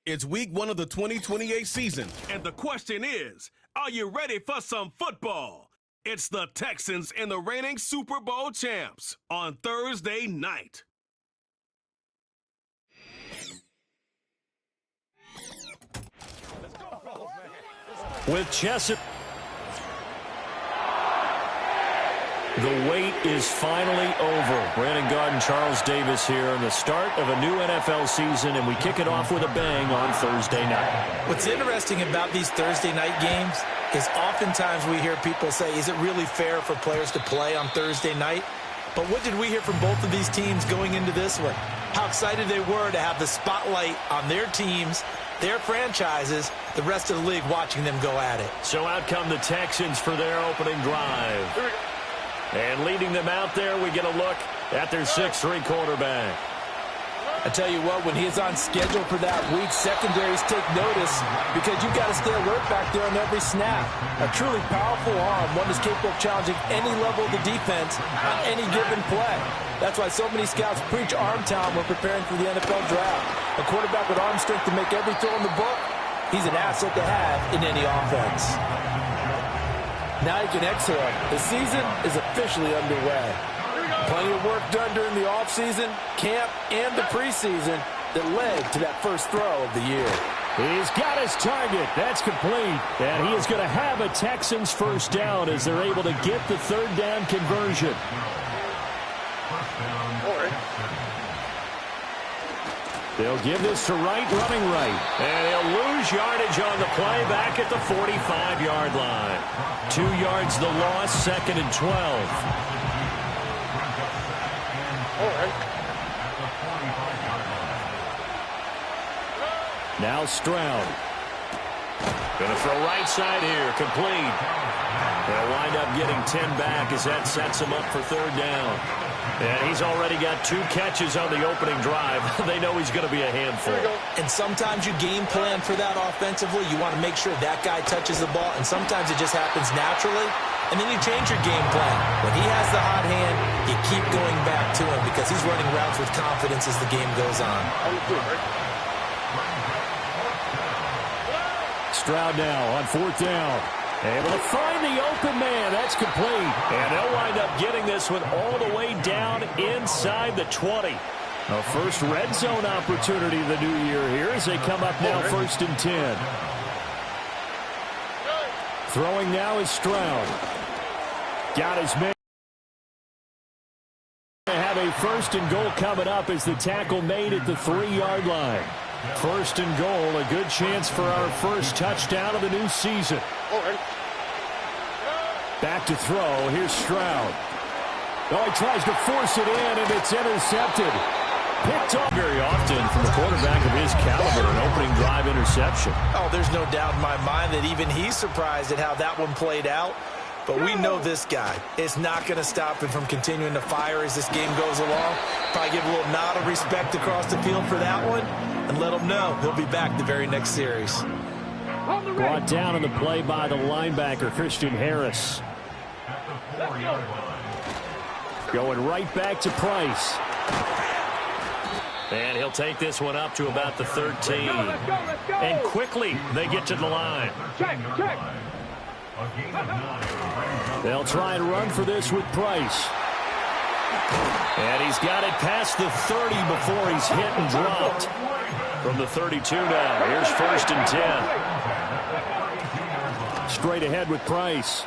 It's week 1 of the 2028 season. And the question is, are you ready for some football? It's the Texans and the reigning Super Bowl champs on Thursday night. With Chesapeake. The wait is finally over. Brandon Garden, Charles Davis here in the start of a new NFL season, and we kick it off with a bang on Thursday night. What's interesting about these Thursday night games is oftentimes we hear people say, is it really fair for players to play on Thursday night? But what did we hear from both of these teams going into this one? How excited they were to have the spotlight on their teams, their franchises, the rest of the league watching them go at it. So out come the Texans for their opening drive. And leading them out there, we get a look at their 6'3" quarterback. I tell you what, when he is on schedule for that week, secondaries take notice because you've got to stay alert back there on every snap. A truly powerful arm, one that's capable of challenging any level of the defense on any given play. That's why so many scouts preach arm talent when preparing for the NFL draft. A quarterback with arm strength to make every throw in the book, he's an asset to have in any offense. Now you can exhale. The season is officially underway. Plenty of work done during the offseason, camp, and the preseason that led to that first throw of the year. He's got his target. That's complete. And he is going to have a Texans first down as they're able to get the third down conversion. They'll give this to Wright, running right. And he'll lose yardage on the play back at the 45-yard line. 2 yards the loss, 2nd and 12. Now Stroud. Going to throw right side here, complete. They'll wind up getting 10 back as that sets him up for third down. And he's already got 2 catches on the opening drive. They know he's going to be a handful. And sometimes you game plan for that offensively. You want to make sure that guy touches the ball, and sometimes it just happens naturally. And then you change your game plan. When he has the hot hand, you keep going back to him because he's running routes with confidence as the game goes on. Stroud now on 4th down. Able to find the open man. That's complete. And they'll wind up getting this one all the way down inside the 20. A first red zone opportunity of the new year here as they come up now 1st and 10. Throwing now is Stroud. Got his man. Have a 1st and goal coming up as the tackle made at the 3-yard line. 1st and goal, a good chance for our first touchdown of the new season. Back to throw. Here's Stroud. Oh, he tries to force it in, and it's intercepted. Picked up very often from a quarterback of his caliber, an opening drive interception. Oh, there's no doubt in my mind that even he's surprised at how that one played out. But we know this guy is not going to stop him from continuing to fire as this game goes along. Probably give a little nod of respect across the field for that one and let him know he'll be back the very next series. Brought down on the play by the linebacker, Christian Harris. Going right back to Price. And he'll take this one up to about the 13. And quickly they get to the line. They'll try and run for this with Price. And he's got it past the 30 before he's hit and dropped. From the 32 now, here's 1st and 10. Straight ahead with Price.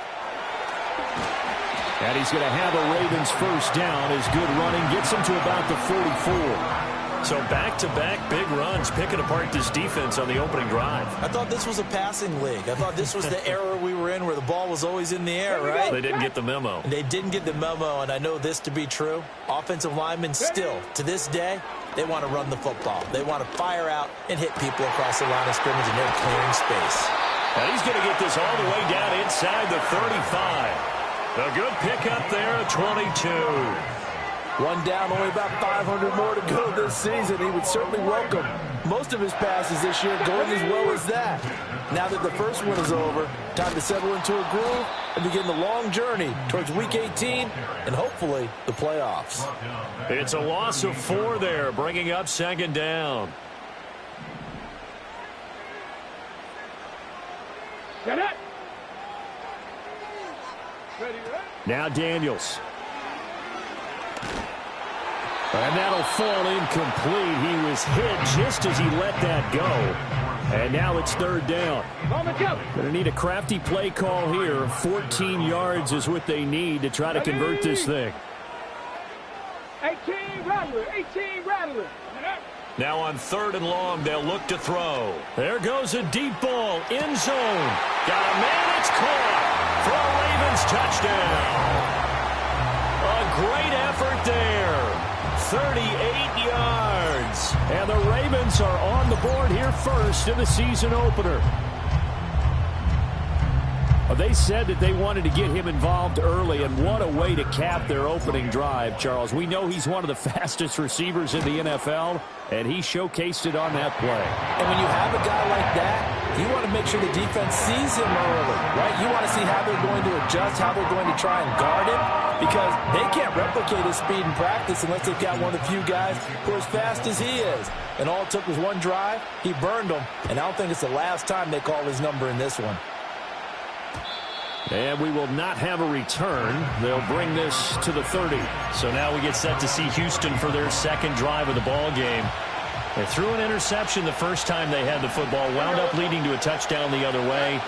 And he's going to have a Ravens first down. His good running gets him to about the 44. So back-to-back big runs, picking apart this defense on the opening drive. I thought this was a passing league. I thought this was the era we were in where the ball was always in the air, right? They didn't get the memo. And they didn't get the memo, and I know this to be true. Offensive linemen still, to this day, they want to run the football. They want to fire out and hit people across the line of scrimmage, and they're clearing space. And he's going to get this all the way down inside the 35. A good pickup there at 22. One down, only about 500 more to go this season. He would certainly welcome most of his passes this year going as well as that. Now that the first one is over, time to settle into a groove and begin the long journey towards Week 18 and hopefully the playoffs. It's a loss of 4 there, bringing up 2nd down. Now Daniels. And that'll fall incomplete. He was hit just as he let that go. And now it's third down. Going to need a crafty play call here. 14 yards is what they need to try to convert this thing. 18 Rattler. Now on third and long, they'll look to throw. There goes a deep ball. End zone. Got a man. It's caught for a Ravens touchdown. A great effort there. 38 yards. And the Ravens are on the board here first in the season opener. They said that they wanted to get him involved early, and what a way to cap their opening drive, Charles. We know he's one of the fastest receivers in the NFL, and he showcased it on that play. And when you have a guy like that, you want to make sure the defense sees him early, right? You want to see how they're going to adjust, how they're going to try and guard him, because they can't replicate his speed in practice unless they've got one of the few guys who are as fast as he is. And all it took was one drive. He burned them, and I don't think it's the last time they call his number in this one. And we will not have a return. They'll bring this to the 30. So now we get set to see Houston for their second drive of the ball game. They threw an interception the first time they had the football, wound up leading to a touchdown the other way.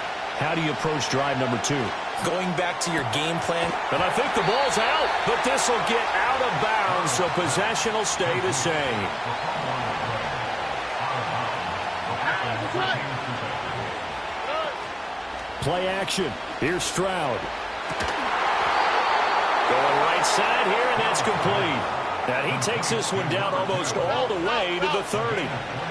How do you approach drive number 2? Going back to your game plan. And I think the ball's out, but this will get out of bounds, so possession will stay the same. Play action. Here's Stroud. Going right side here, and that's complete. And he takes this one down almost all the way to the 30.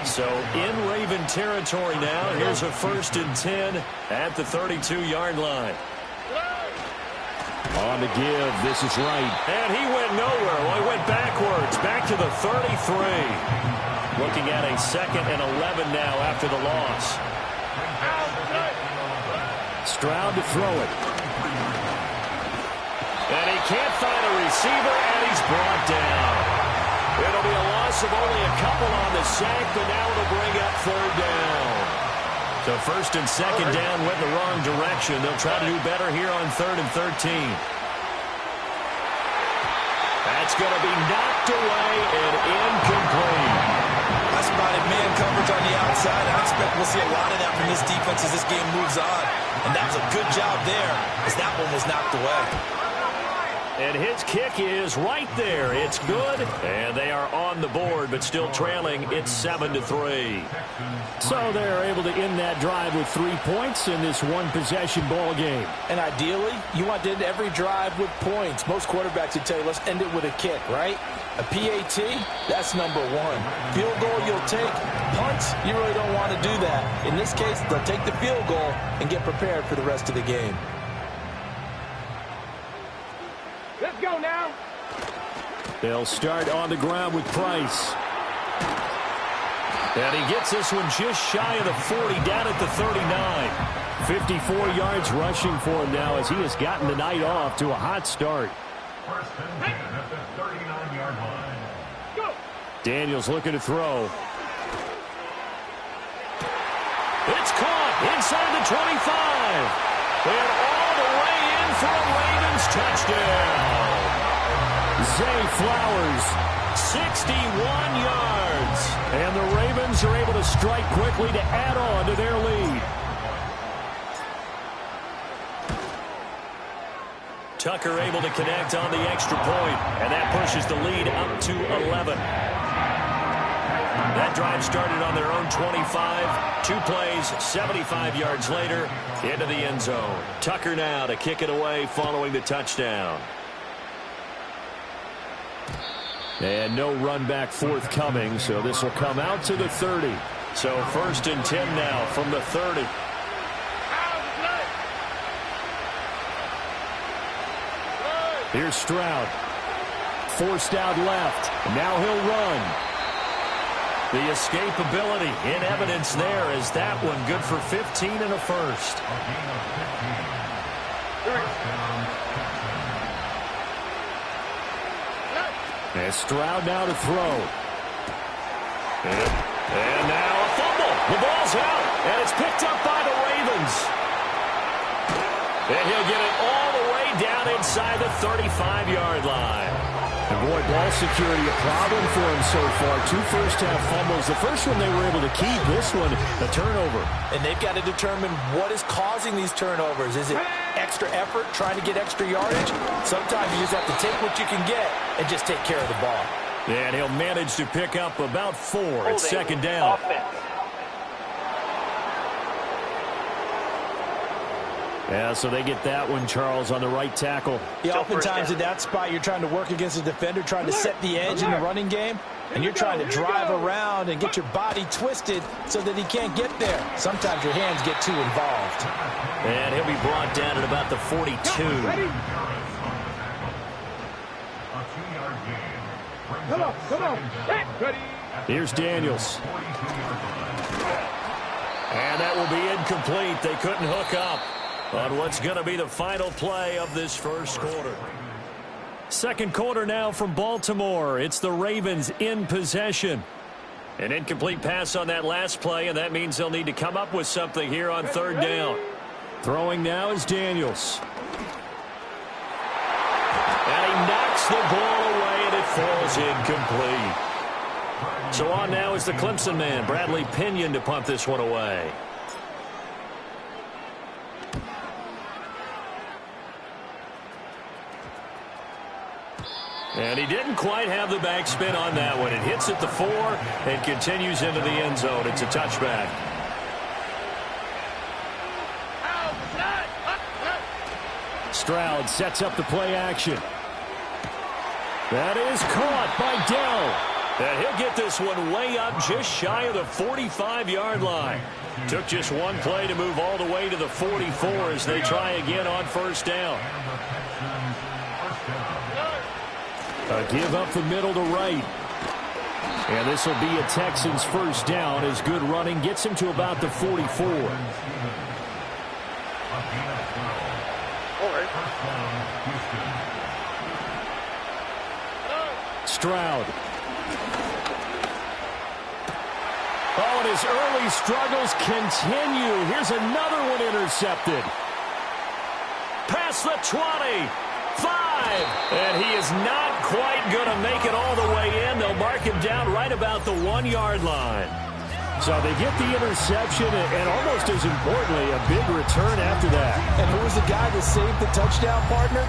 So in Raven territory now. Here's a 1st and 10 at the 32-yard line. On the give. This is right. And he went nowhere. Well, he went backwards. Back to the 33. Looking at a 2nd and 11 now after the loss. Stroud to throw it. And he can't find a receiver, and he's brought down. It'll be a loss of only a couple on the sack, but now it'll bring up 3rd down. So 1st and 2nd down went the wrong direction. They'll try to do better here on 3rd and 13. That's going to be knocked away and incomplete. I spotted man coverage on the outside. I expect we'll see a lot of that from this defense as this game moves on. And that was a good job there as that one was knocked away. And his kick is right there. It's good. And they are on the board, but still trailing. It's 7-3. So they're able to end that drive with 3 points in this one-possession ball game. And ideally, you want to end every drive with points. Most quarterbacks would tell you, let's end it with a kick, right? A PAT, that's number 1. Field goal you'll take. Punts, you really don't want to do that. In this case, they'll take the field goal and get prepared for the rest of the game. Let's go now. They'll start on the ground with Price. And he gets this one just shy of the 40, down at the 39. 54 yards rushing for him now as he has gotten the night off to a hot start. Daniels looking to throw. It's caught inside the 25. And all the way in for a Ravens touchdown. Zay Flowers, 61 yards. And the Ravens are able to strike quickly to add on to their lead. Tucker able to connect on the extra point, and that pushes the lead up to 11. That drive started on their own 25. 2 plays, 75 yards later, into the end zone. Tucker now to kick it away following the touchdown. And no run back forthcoming, so this will come out to the 30. So 1st and 10 now from the 30. Here's Stroud. Forced out left. Now he'll run. The escapability in evidence there is that one good for 15 and a 1st. And Stroud now to throw. And now a fumble. The ball's out, and it's picked up by the Ravens. And he'll get it all the way down inside the 35-yard line. And boy, ball security a problem for him so far. 2 first-half fumbles. The first one they were able to keep. This one, a turnover. And they've got to determine what is causing these turnovers. Is it extra effort, trying to get extra yardage? Sometimes you just have to take what you can get and just take care of the ball. And he'll manage to pick up about 4 at second down. Offense. Yeah, so they get that one, Charles, on the right tackle. Yeah, oftentimes at that spot, you're trying to work against a defender, trying to set the edge in the running game, and you're trying to drive around and get your body twisted so that he can't get there. Sometimes your hands get too involved. And he'll be brought down at about the 42. Come on. Ready. Here's Daniels. And that will be incomplete. They couldn't hook up on what's going to be the final play of this first quarter. Second quarter now from Baltimore. It's the Ravens in possession. An incomplete pass on that last play, and that means they'll need to come up with something here on third down. Throwing now is Daniels. And he knocks the ball away, and it falls incomplete. So on now is the Clemson man, Bradley Pinion, to punt this one away. And he didn't quite have the backspin on that one. It hits at the 4 and continues into the end zone. It's a touchback. Stroud sets up the play action. That is caught by Dell. And he'll get this one way up just shy of the 45-yard line. Took just one play to move all the way to the 44 as they try again on first down. A give up the middle to right. And this will be a Texans first down as good running gets him to about the 44. Stroud. Oh, and his early struggles continue. Here's another one intercepted. Past the 20. 5. And he is not quite going to make it all the way in. They'll mark him down right about the 1-yard line. So they get the interception and almost as importantly, a big return after that. And who was the guy that saved the touchdown, partner?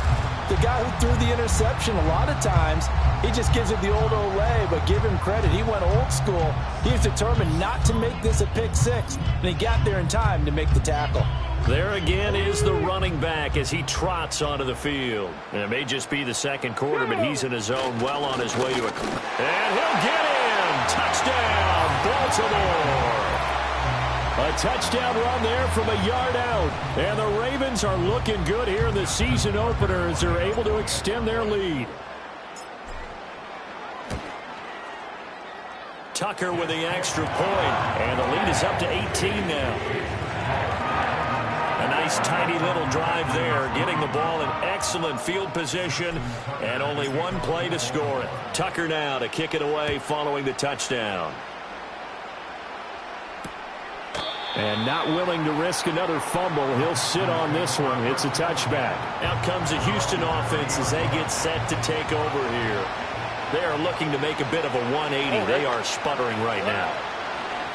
The guy who threw the interception. A lot of times, he just gives it the old Olay, but give him credit. He went old school. He was determined not to make this a pick six, and he got there in time to make the tackle. There again is the running back as he trots onto the field. And it may just be the second quarter, but he's in his zone, well on his way to a... And he'll get in! Touchdown, Baltimore! A touchdown run there from a yard out. And the Ravens are looking good here in the season opener as they're able to extend their lead. Tucker with the extra point. And the lead is up to 18 now. A nice tiny little drive there, getting the ball in excellent field position, and only one play to score it. Tucker now to kick it away following the touchdown. And not willing to risk another fumble, he'll sit on this one. It's a touchback. Out comes the Houston offense as they get set to take over here. They are looking to make a bit of a 180. They are sputtering right now.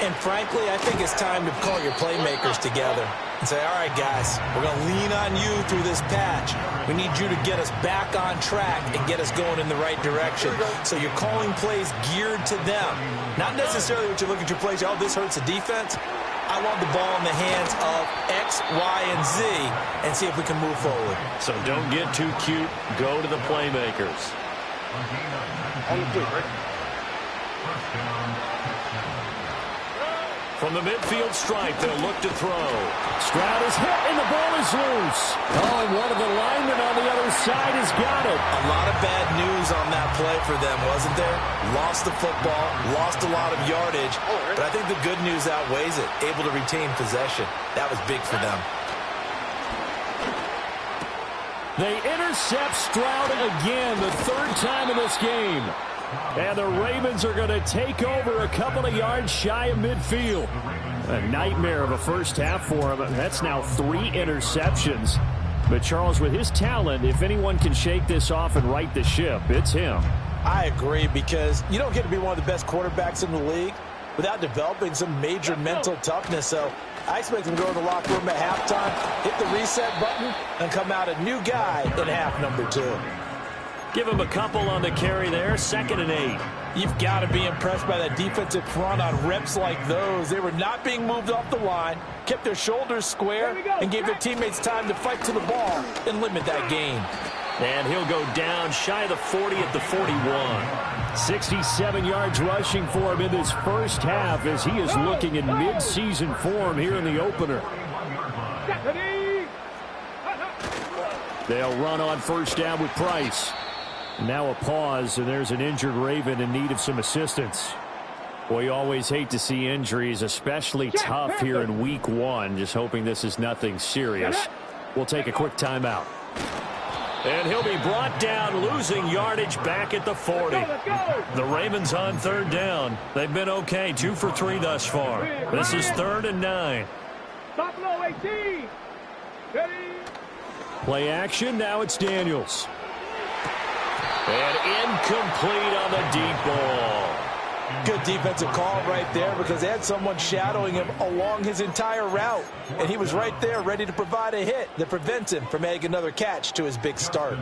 And frankly, I think it's time to call your playmakers together and say, all right, guys, we're going to lean on you through this patch. We need you to get us back on track and get us going in the right direction. So you're calling plays geared to them. Not necessarily what you look at your plays, oh, this hurts the defense. I want the ball in the hands of X, Y, and Z and see if we can move forward. So don't get too cute. Go to the playmakers. On the field, right? From the midfield stripe, they'll look to throw. Stroud is hit, and the ball is loose. Oh, and one of the linemen on the other side has got it. A lot of bad news on that play for them, wasn't there? Lost the football, lost a lot of yardage, but I think the good news outweighs it. Able to retain possession. That was big for them. They intercept Stroud again, the third time in this game. And the Ravens are going to take over a couple of yards shy of midfield. A nightmare of a first half for him. That's now 3 interceptions. But, Charles, with his talent, if anyone can shake this off and right the ship, it's him. I agree, because you don't get to be one of the best quarterbacks in the league without developing some major mental toughness. So I expect him to go to the locker room at halftime, hit the reset button, and come out a new guy in half number 2. Give him a couple on the carry there, 2nd and 8. You've got to be impressed by that defensive front on reps like those. They were not being moved off the line, kept their shoulders square, and gave their teammates time to fight to the ball and limit that gain. And he'll go down shy of the 40 at the 41. 67 yards rushing for him in this first half as he is looking in mid-season form here in the opener. They'll run on first down with Price. Now a pause, and there's an injured Raven in need of some assistance. Well, you always hate to see injuries, especially tough here in week 1. Just hoping this is nothing serious. We'll take a quick timeout. And he'll be brought down, losing yardage back at the 40. The Ravens on 3rd down. They've been okay, 2 for 3 thus far. This is 3rd and 9. Play action, now it's Daniels. And incomplete on the deep ball. Good defensive call right there, because they had someone shadowing him along his entire route. And he was right there ready to provide a hit that prevents him from adding another catch to his big start.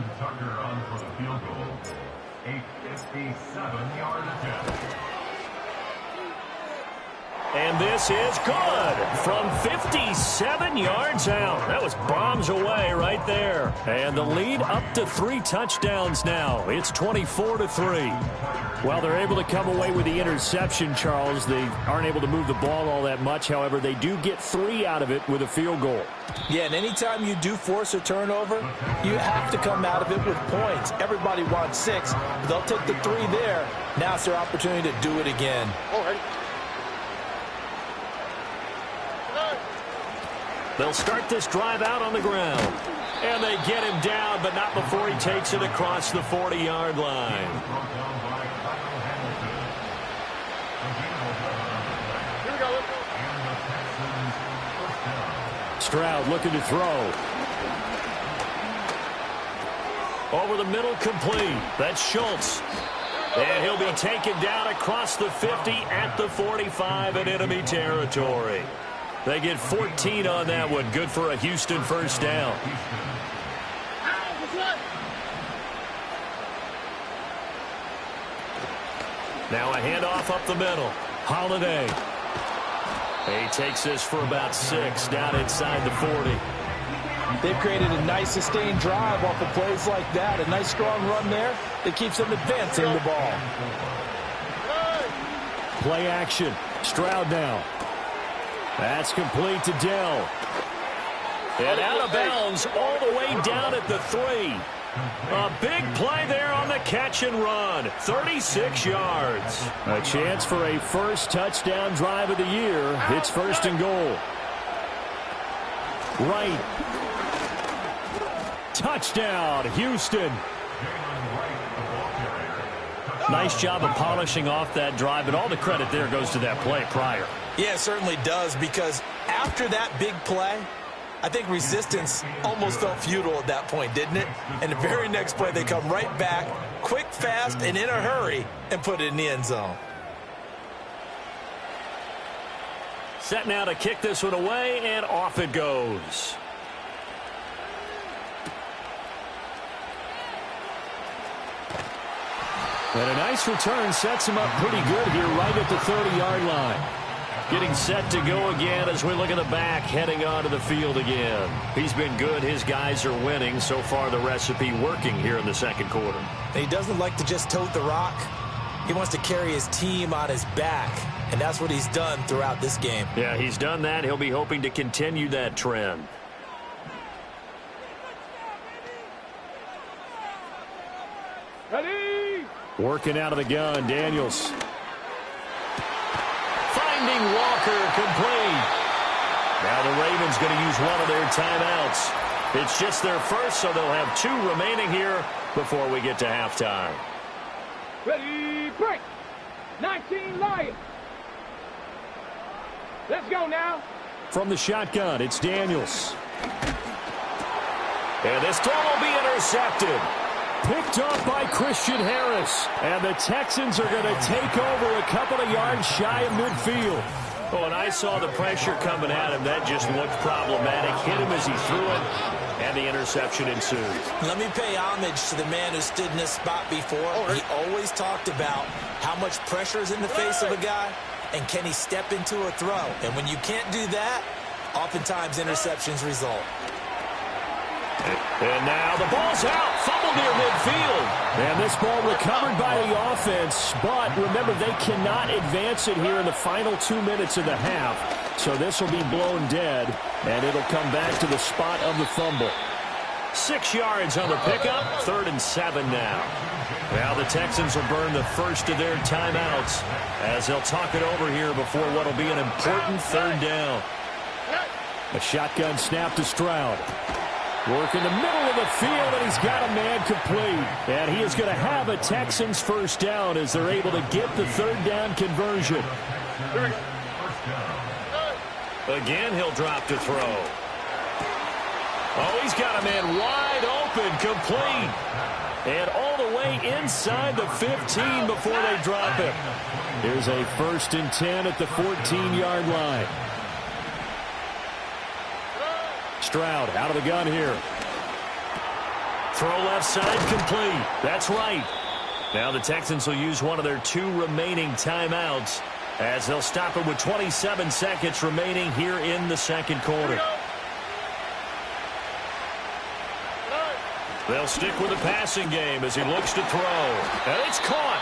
And this is good from 57 yards out. That was bombs away right there. And the lead up to 3 touchdowns now. It's 24-3. Well, they're able to come away with the interception, Charles. They aren't able to move the ball all that much. However, they do get 3 out of it with a field goal. Yeah, and anytime you do force a turnover, you have to come out of it with points. Everybody wants 6. They'll take the 3 there. Now it's their opportunity to do it again. All right. They'll start this drive out on the ground. And they get him down, but not before he takes it across the 40-yard line. Here we go. Stroud looking to throw. Over the middle, complete. That's Schultz. And he'll be taken down across the 50 at the 45 in enemy territory. They get 14 on that one. Good for a Houston first down. Now a handoff up the middle. Holiday. He takes this for about 6 down inside the 40. They've created a nice sustained drive off of plays like that. A nice strong run there that keeps them advancing the ball. Play action. Stroud now. That's complete to Dell. And out of bounds all the way down at the 3. A big play there on the catch and run. 36 yards. A chance for a first touchdown drive of the year. It's 1st and goal. Right. Touchdown, Houston. Nice job of polishing off that drive, but all the credit there goes to that play prior. Yeah, it certainly does, because after that big play, I think resistance almost felt futile at that point, didn't it? And the very next play, they come right back, quick, fast, and in a hurry, and put it in the end zone. Set now to kick this one away, and off it goes. And a nice return sets him up pretty good here right at the 30-yard line. Getting set to go again as we look at the back, heading onto the field again. He's been good. His guys are winning. So far, the recipe working here in the 2nd quarter. He doesn't like to just tote the rock. He wants to carry his team on his back, and that's what he's done throughout this game. Yeah, he's done that. He'll be hoping to continue that trend. Ready? Working out of the gun, Daniels. Finding Walker, complete. Now the Ravens going to use one of their timeouts. It's just their first, so they'll have 2 remaining here before we get to halftime. Ready, break. 19 Lions. Let's go now. From the shotgun, it's Daniels. And this throw will be intercepted. Picked off by Christian Harris. And the Texans are going to take over a couple of yards shy of midfield. Oh, and I saw the pressure coming at him. That just looked problematic. Hit him as he threw it, and the interception ensued. Let me pay homage to the man who stood in this spot before. He always talked about how much pressure is in the face of a guy, and can he step into a throw. And when you can't do that, oftentimes interceptions result. And now the ball's out. Fumble near midfield. And this ball recovered by the offense. But remember, they cannot advance it here in the final 2 minutes of the half. So this will be blown dead. And it'll come back to the spot of the fumble. 6 yards on the pickup. 3rd and 7 now. Now the Texans will burn the first of their timeouts as they'll talk it over here before what will be an important 3rd down. A shotgun snap to Stroud. Work in the middle of the field, and he's got a man complete. And he is going to have a Texans first down as they're able to get the 3rd down conversion. Again, he'll drop to throw. Oh, he's got a man wide open, complete. And all the way inside the 15 before they drop him. Here's a 1st and 10 at the 14-yard line. Stroud out of the gun here. Throw left side complete. That's right. Now the Texans will use one of their 2 remaining timeouts as they'll stop it with 27 seconds remaining here in the 2nd quarter. They'll stick with the passing game as he looks to throw. And it's caught.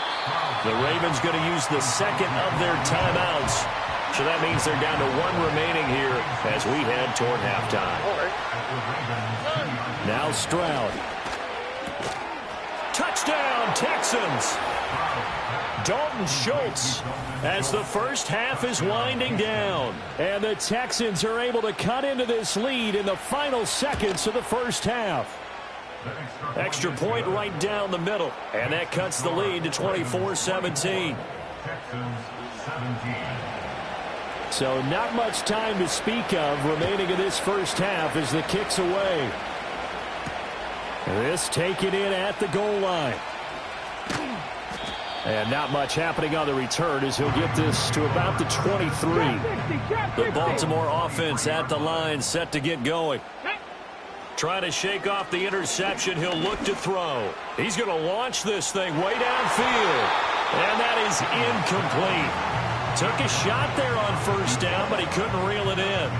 The Ravens going to use the 2nd of their timeouts. So that means they're down to 1 remaining here as we head toward halftime. Now Stroud. Touchdown, Texans. Dalton Schultz as the first half is winding down. And the Texans are able to cut into this lead in the final seconds of the first half. Extra point right down the middle. And that cuts the lead to 24-17. So not much time to speak of remaining in this first half as the kick's away. This taken in at the goal line. And not much happening on the return as he'll get this to about the 23. The Baltimore offense at the line set to get going. Trying to shake off the interception. He'll look to throw. He's going to launch this thing way downfield. And that is incomplete. Took a shot there on 1st down, but he couldn't reel it in.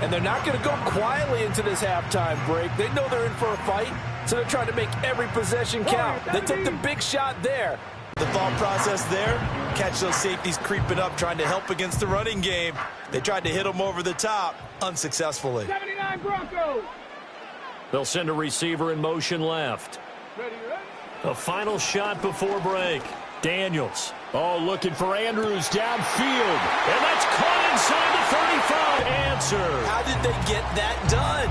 And they're not going to go quietly into this halftime break. They know they're in for a fight, so they're trying to make every possession count. They took the big shot there. The thought process there, catch those safeties creeping up, trying to help against the running game. They tried to hit them over the top, unsuccessfully. 79 Broncos. They'll send a receiver in motion left. A final shot before break. Daniels. Oh, looking for Andrews downfield. And that's caught inside the 35. Answer. How did they get that done?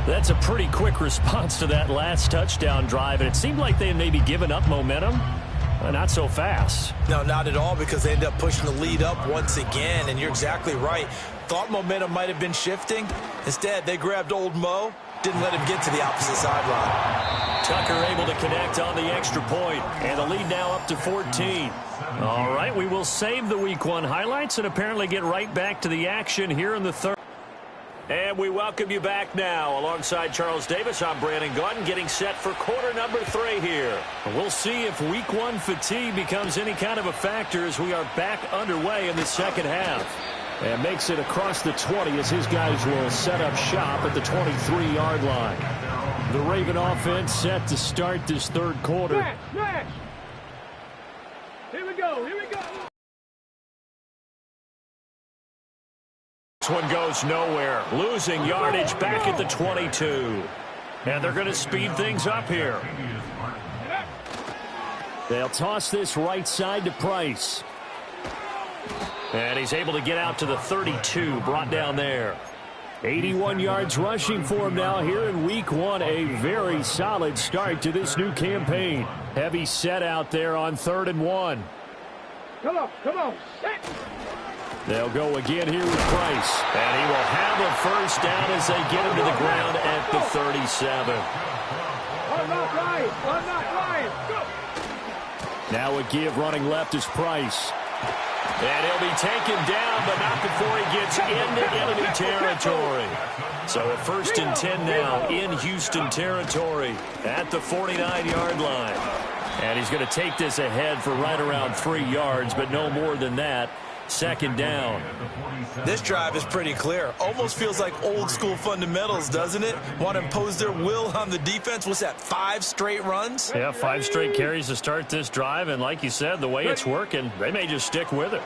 That's a pretty quick response to that last touchdown drive. And it seemed like they had maybe given up momentum. Not so fast. No, not at all, because they ended up pushing the lead up once again. And you're exactly right. Thought momentum might have been shifting. Instead, they grabbed old Mo. Didn't let him get to the opposite sideline. Tucker able to connect on the extra point, and the lead now up to 14. All right, we will save the Week 1 highlights and apparently get right back to the action here in the 3rd. And we welcome you back now. Alongside Charles Davis, I'm Brandon Gaudin, getting set for quarter number 3 here. We'll see if Week 1 fatigue becomes any kind of a factor as we are back underway in the 2nd half. And makes it across the 20 as his guys will set up shop at the 23-yard line. The Raven offense set to start this 3rd quarter. Smash! Here we go, here we go. This one goes nowhere. Losing yardage back at the 22. And they're going to speed things up here. They'll toss this right side to Price. And he's able to get out to the 32, brought down there. 81 yards rushing for him now here in Week 1. A very solid start to this new campaign. Heavy set out there on 3rd and 1. Come on, set. They'll go again here with Price. And he will have a first down as they get him to the ground at the 37. Now a give running left is Price. And he'll be taken down, but not before he gets into enemy territory. So a 1st and 10 now in Houston territory at the 49-yard line. And he's going to take this ahead for right around 3 yards, but no more than that. 2nd down. This drive is pretty clear. Almost feels like old school fundamentals, doesn't it? Want to impose their will on the defense. What's that, 5 straight runs? Yeah, 5 straight carries to start this drive. And like you said, the way it's working, they may just stick with it.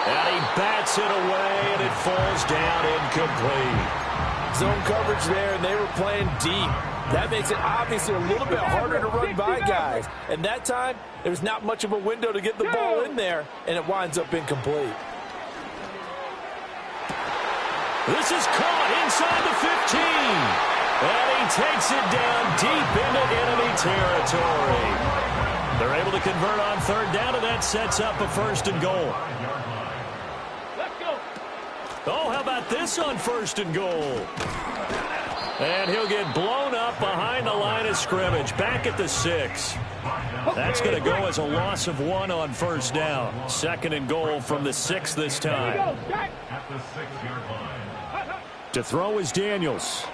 And he bats it away, and it falls down incomplete. Zone coverage there, and they were playing deep. That makes it obviously a little bit harder to run by guys. And that time, there's not much of a window to get the ball in there, and it winds up incomplete. This is caught inside the 15. And he takes it down deep into enemy territory. They're able to convert on 3rd down, and that sets up a 1st and goal. Oh, how about this on 1st and goal? And he'll get blown up behind the line of scrimmage, back at the 6. That's going to go as a loss of 1 on 1st down. 2nd and goal from the 6 this time. To throw is Daniels.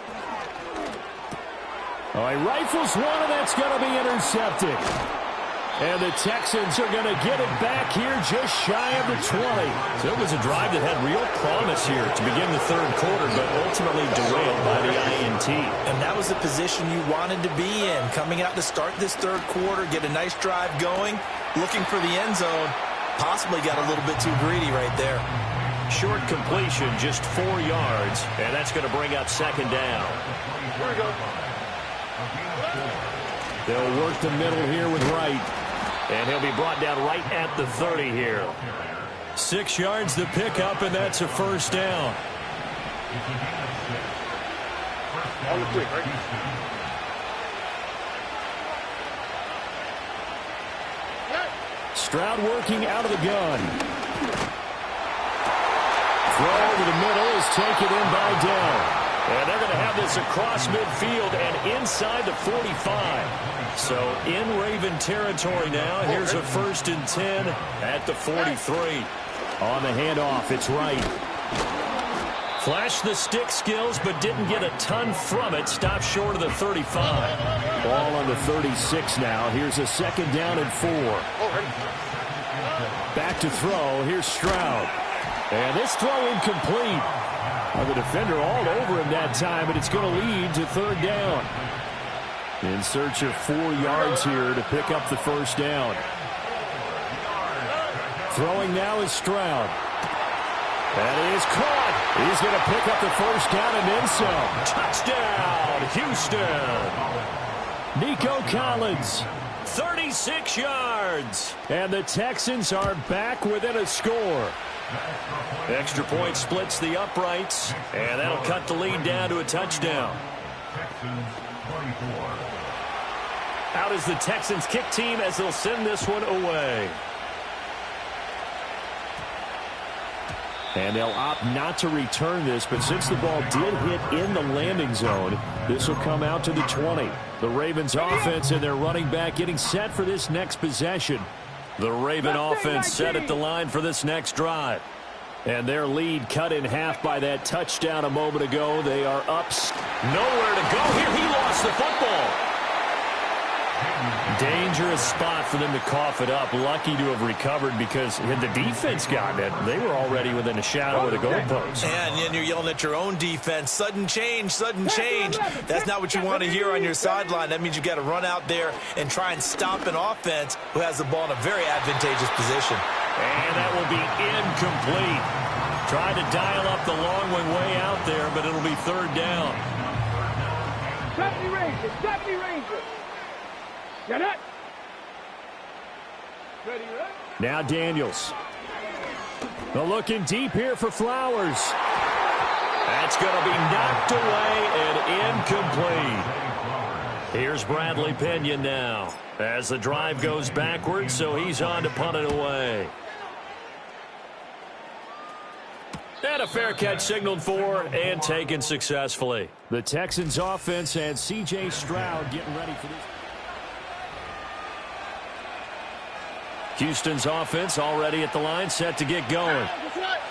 Oh, he rifles one, and that's going to be intercepted. And the Texans are going to get it back here just shy of the 20. So it was a drive that had real promise here to begin the 3rd quarter, but ultimately derailed by the INT. And that was the position you wanted to be in. Coming out to start this 3rd quarter, get a nice drive going, looking for the end zone. Possibly got a little bit too greedy right there. Short completion, just 4 yards, and that's going to bring up 2nd down. Here we go. They'll work the middle here with Wright. And he'll be brought down right at the 30 here. 6 yards to pick up, and that's a 1st down. On the quick, right? Stroud working out of the gun. Throw over the middle is taken in by Dell. And they're going to have this across midfield and inside the 45. So in Raven territory now. Here's a 1st and 10 at the 43. On the handoff, it's Wright. Flashed the stick skills, but didn't get a ton from it. Stopped short of the 35. Ball on the 36 now. Here's a 2nd down and 4. Back to throw. Here's Stroud. And this throw incomplete. The defender all over him that time, but it's going to lead to 3rd down. In search of 4 yards here to pick up the 1st down. Throwing now is Stroud. That is caught. He's going to pick up the 1st down and then some. Touchdown, Houston. Nico Collins, 36 yards. And the Texans are back within a score. Extra point splits the uprights, and that'll cut the lead down to a touchdown. Out is the Texans kick team as they'll send this one away. And they'll opt not to return this, but since the ball did hit in the landing zone, this will come out to the 20. The Ravens offense and their running back getting set for this next possession. The Raven offense set at the line for this next drive. And their lead cut in half by that touchdown a moment ago. They are up. Nowhere to go here. He lost the football. Dangerous spot for them to cough it up. Lucky to have recovered because had the defense gotten it, they were already within a shadow of the goalpost. And you're yelling at your own defense. Sudden change, sudden change. That's not what you want to hear on your sideline. That means you've got to run out there and try and stop an offense who has the ball in a very advantageous position. And that will be incomplete. Tried to dial up the long one way out there, but it'll be 3rd down. 70 Rangers, 70 Rangers. Get it. Ready, right? Now Daniels. They're looking deep here for Flowers. That's going to be knocked away and incomplete. Here's Bradley Pinion now as the drive goes backwards, so he's on to punt it away. And a fair catch signaled for and taken successfully. The Texans offense and C.J. Stroud getting ready for this. Houston's offense already at the line, set to get going.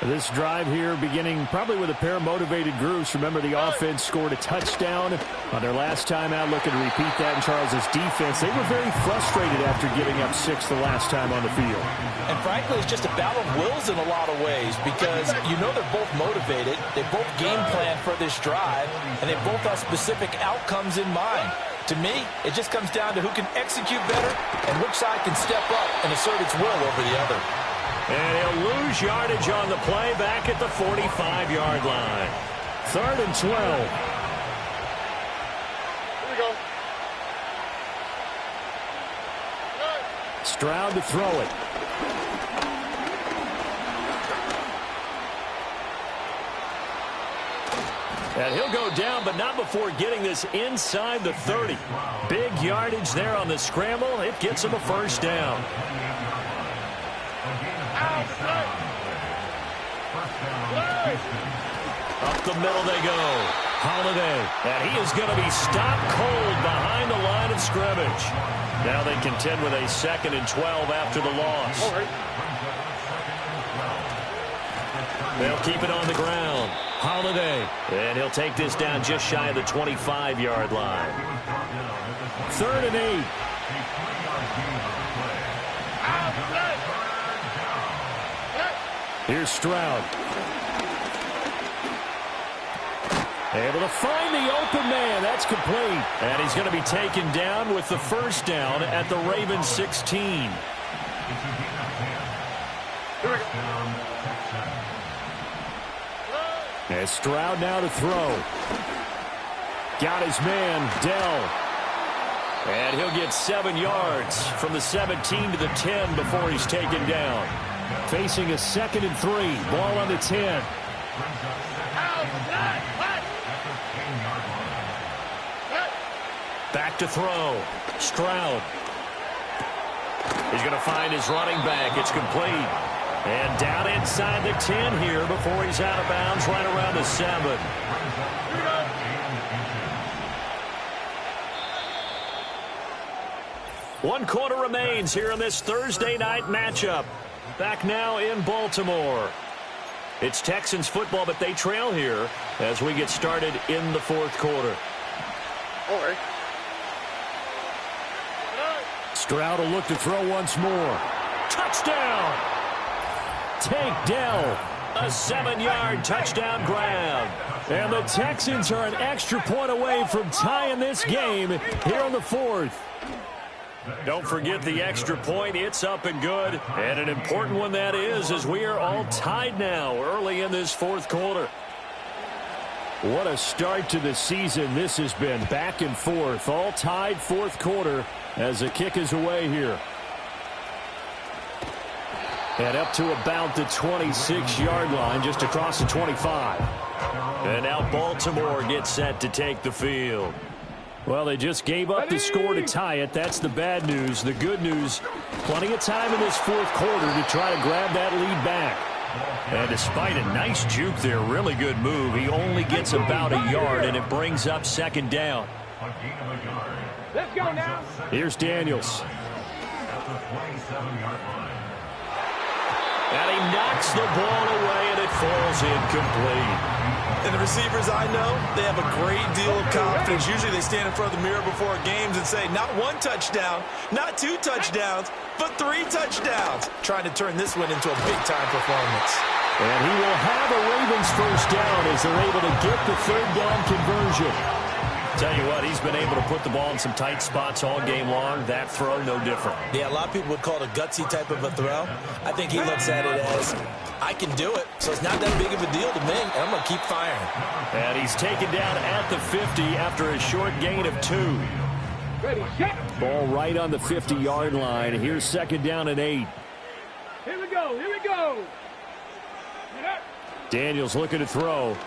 This drive here beginning probably with a pair of motivated groups. Remember, the offense scored a touchdown on their last time out, looking to repeat that in Charles' defense. They were very frustrated after giving up 6 the last time on the field. And frankly, it's just a battle of wills in a lot of ways because you know they're both motivated. They both game plan for this drive, and they both have specific outcomes in mind. To me, it just comes down to who can execute better and which side can step up and assert its will over the other. And he'll lose yardage on the play back at the 45-yard line. 3rd and 12. Here we go. Stroud to throw it. And he'll go down, but not before getting this inside the 30. Big yardage there on the scramble. It gets him a first down. Up the middle they go. Holiday. And he is going to be stopped cold behind the line of scrimmage. Now they contend with a 2nd and 12 after the loss. They'll keep it on the ground. Holiday. And he'll take this down just shy of the 25-yard line. 3rd and 8. Here's Stroud. Able to find the open man. That's complete. And he's going to be taken down with the first down at the Ravens 16. As Stroud now to throw. Got his man, Dell. And he'll get 7 yards from the 17 to the 10 before he's taken down. Facing a 2nd and 3. Ball on the 10. Back to throw. Stroud. He's going to find his running back. It's complete. And down inside the 10 here before he's out of bounds right around the 7. One quarter remains here in this Thursday night matchup. Back now in Baltimore. It's Texans football, but they trail here as we get started in the 4th quarter. Stroud will look to throw once more. Touchdown! Take Dell. A 7-yard touchdown grab. And the Texans are an extra point away from tying this game here in the 4th. Don't forget the extra point. It's up and good. And an important one that is, as we are all tied now early in this 4th quarter. What a start to the season this has been. Back and forth. All tied 4th quarter as the kick is away here. And up to about the 26-yard line, just across the 25. And now Baltimore gets set to take the field. Well, they just gave up the score to tie it. That's the bad news. The good news, plenty of time in this 4th quarter to try to grab that lead back. And despite a nice juke there, really good move, he only gets about a yard, and it brings up 2nd down. Let's go now. Here's Daniels. And he knocks the ball away, and it falls incomplete. And the receivers I know, they have a great deal of confidence. Usually they stand in front of the mirror before games and say, not 1 touchdown, not 2 touchdowns, but 3 touchdowns. Trying to turn this one into a big-time performance. And he will have a Ravens first down as they're able to get the 3rd down conversion. Tell you what, he's been able to put the ball in some tight spots all game long. That throw, no different. Yeah, a lot of people would call it a gutsy type of a throw. I think he looks at it as, I can do it, so it's not that big of a deal to me, and I'm going to keep firing. And he's taken down at the 50 after a short gain of 2. Ready, check. Ball right on the 50-yard line. Here's 2nd down and 8. Here we go. Here we go. Daniels looking to throw.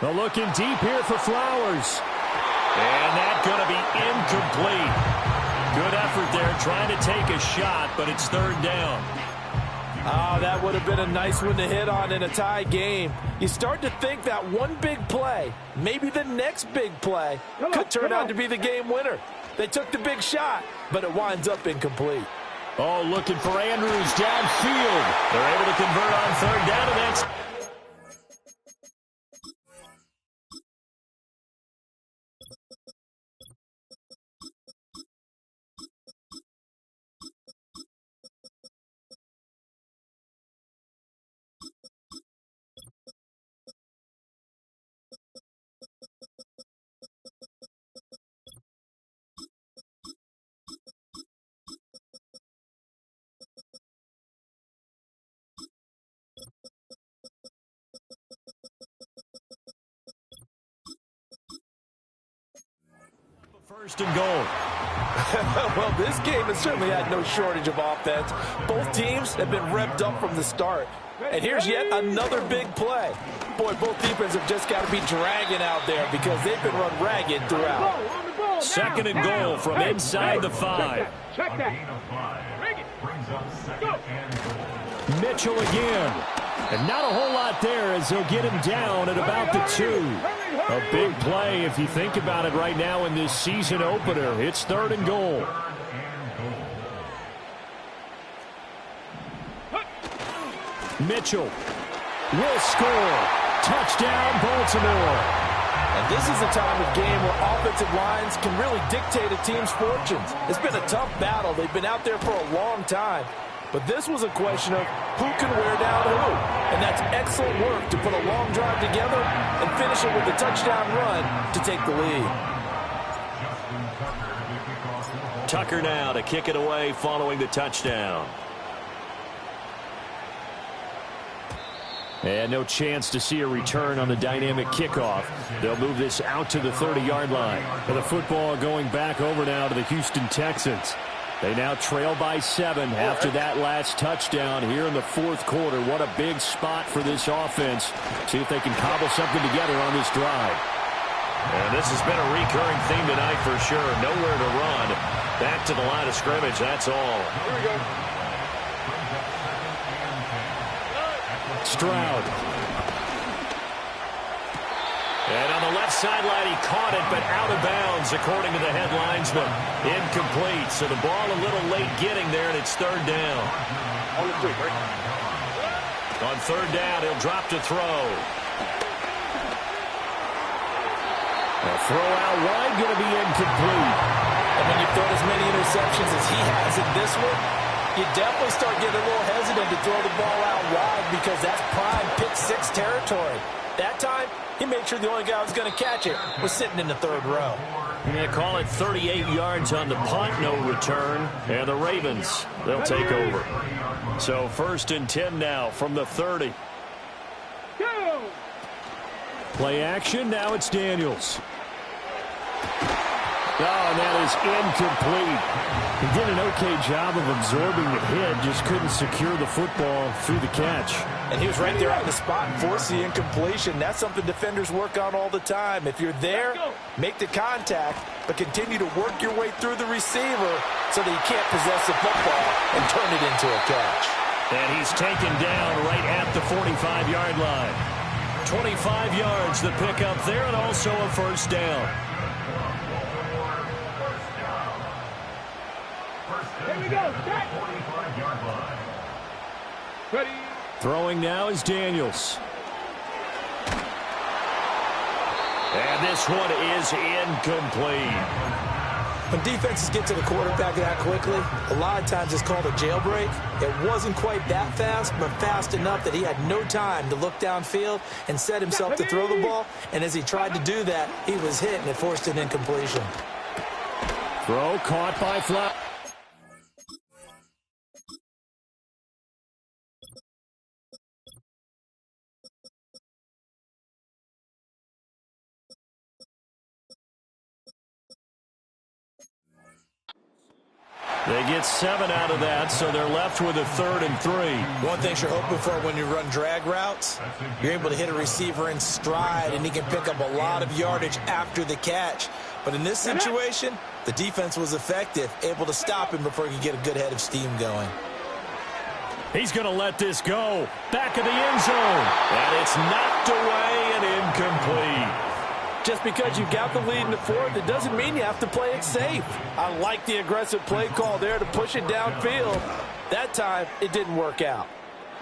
They're looking deep here for Flowers. And that's going to be incomplete. Good effort there trying to take a shot, but it's third down. Oh, that would have been a nice one to hit on in a tie game. You start to think that one big play, maybe the next big play, could turn out to be the game winner. They took the big shot, but it winds up incomplete. Oh, looking for Andrews downfield. They're able to convert on third down, and that's... First and goal. Well, this game has certainly had no shortage of offense. Both teams have been revved up from the start. And here's yet another big play. Boy, both defenses have just got to be dragging out there because they've been run ragged throughout. Second and goal from inside the 5. Check that. Mitchell again. And not a whole lot there as they'll get him down at about the 2. A big play if you think about it right now in this season opener. It's third and goal. Mitchell will score. Touchdown, Baltimore. And this is a time of game where offensive lines can really dictate a team's fortunes. It's been a tough battle. They've been out there for a long time. But this was a question of who can wear down who. And that's excellent work to put a long drive together and finish it with a touchdown run to take the lead. Tucker now to kick it away following the touchdown. And no chance to see a return on the dynamic kickoff. They'll move this out to the 30-yard line. And the football going back over now to the Houston Texans. They now trail by 7 after that last touchdown here in the fourth quarter. What a big spot for this offense. See if they can cobble something together on this drive. And this has been a recurring theme tonight for sure. Nowhere to run. Back to the line of scrimmage, that's all. Here we go. Stroud. And on the left sideline, he caught it, but out of bounds, according to the head linesman. Incomplete, so the ball a little late getting there, and it's third down. On the 3, right? On third down, he'll drop to throw. A throw out wide, going to be incomplete. And when you throw as many interceptions as he has in this one, you definitely start getting a little hesitant to throw the ball out wide because that's prime pick 6 territory. That time, he made sure the only guy who was going to catch it was sitting in the third row. And they call it 38 yards on the punt, no return. And the Ravens, they'll take over. So first and 10 now from the 30. Go! Play action, now it's Daniels. Oh, and that is incomplete. He did an okay job of absorbing the hit, just couldn't secure the football through the catch. And he was right there on the spot and forced the incompletion. That's something defenders work on all the time. If you're there, make the contact, but continue to work your way through the receiver so that you can't possess the football and turn it into a catch. And he's taken down right at the 45-yard line. 25 yards the pickup there, and also a first down. Here we go. Set. Ready. Throwing now is Daniels. And this one is incomplete. When defenses get to the quarterback that quickly, a lot of times it's called a jailbreak. It wasn't quite that fast, but fast enough that he had no time to look downfield and set himself to throw the ball. And as he tried to do that, he was hit, and it forced an incompletion. Throw caught by Flowers. They get 7 out of that, so they're left with a 3rd and 3. One thing you're hoping for when you run drag routes, you're able to hit a receiver in stride, and he can pick up a lot of yardage after the catch. But in this situation, the defense was effective, able to stop him before he could get a good head of steam going. He's going to let this go. Back of the end zone. And it's knocked away and incomplete. Just because you got the lead in the fourth, it doesn't mean you have to play it safe. I like the aggressive play call there to push it downfield. That time, it didn't work out.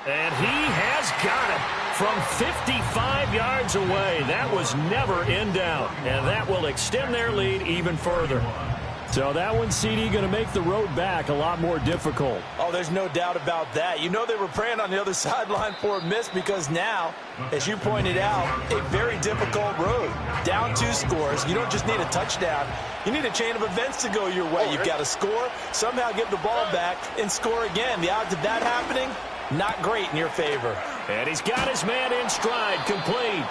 And he has got it from 55 yards away. That was never in doubt. And that will extend their lead even further. So that one, CD, going to make the road back a lot more difficult. Oh, there's no doubt about that. You know they were praying on the other sideline for a miss because now, as you pointed out, a very difficult road. Down 2 scores. You don't just need a touchdown. You need a chain of events to go your way. You've got to score, somehow get the ball back, and score again. The odds of that happening, not great in your favor. And he's got his man in stride, complete.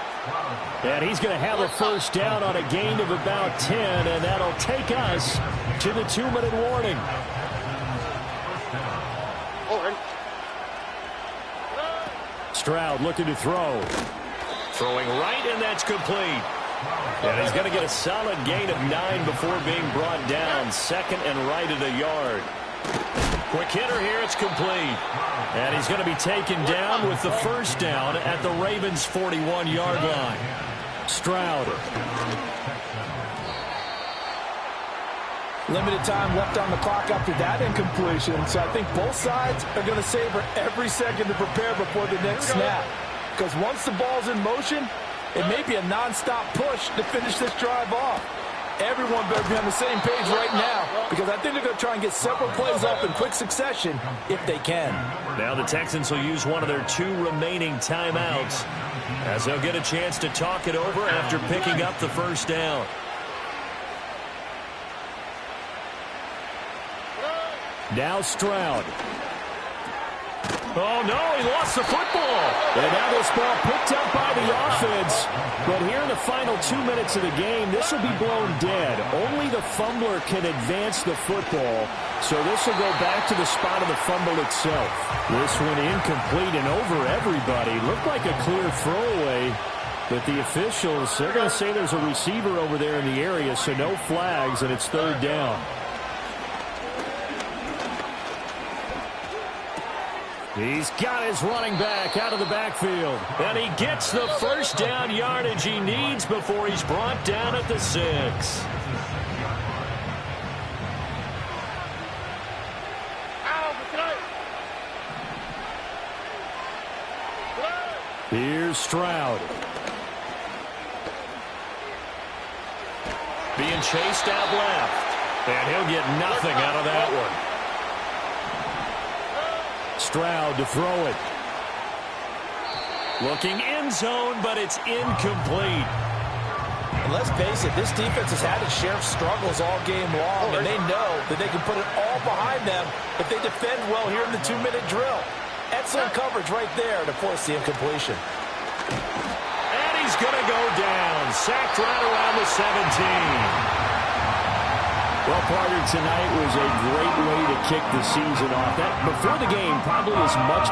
And he's going to have a first down on a gain of about 10, and that'll take us to the 2-minute warning. Stroud looking to throw. Throwing right, and that's complete. And he's going to get a solid gain of 9 before being brought down. Second and right at a yard. Quick hitter here, it's complete. And he's going to be taken down with the first down at the Ravens' 41-yard line. Stroud. Limited time left on the clock after that incompletion, so I think both sides are going to savor every second to prepare before the next snap. Because once the ball's in motion, it may be a nonstop push to finish this drive off. Everyone better be on the same page right now because I think they're going to try and get several plays off in quick succession if they can. Now the Texans will use one of their 2 remaining timeouts as they'll get a chance to talk it over after picking up the first down. Now Stroud. Oh, no, he lost the football. And now this ball picked up by the offense. But here in the final 2 minutes of the game, this will be blown dead. Only the fumbler can advance the football. So this will go back to the spot of the fumble itself. This one incomplete and over everybody. Looked like a clear throwaway. But the officials, they're going to say there's a receiver over there in the area, so no flags, and it's third down. He's got his running back out of the backfield. And he gets the first down yardage he needs before he's brought down at the 6. Here's Stroud. Being chased out left. And he'll get nothing out of that one. Stroud to throw it. Looking end zone, but it's incomplete. And let's face it, this defense has had its share of struggles all game long, and they know that they can put it all behind them if they defend well here in the 2-minute drill. Excellent coverage right there to force the incompletion. And he's going to go down. Sacked right around the 17. Well, partner, tonight was a great way to kick the season off. That before the game, probably as much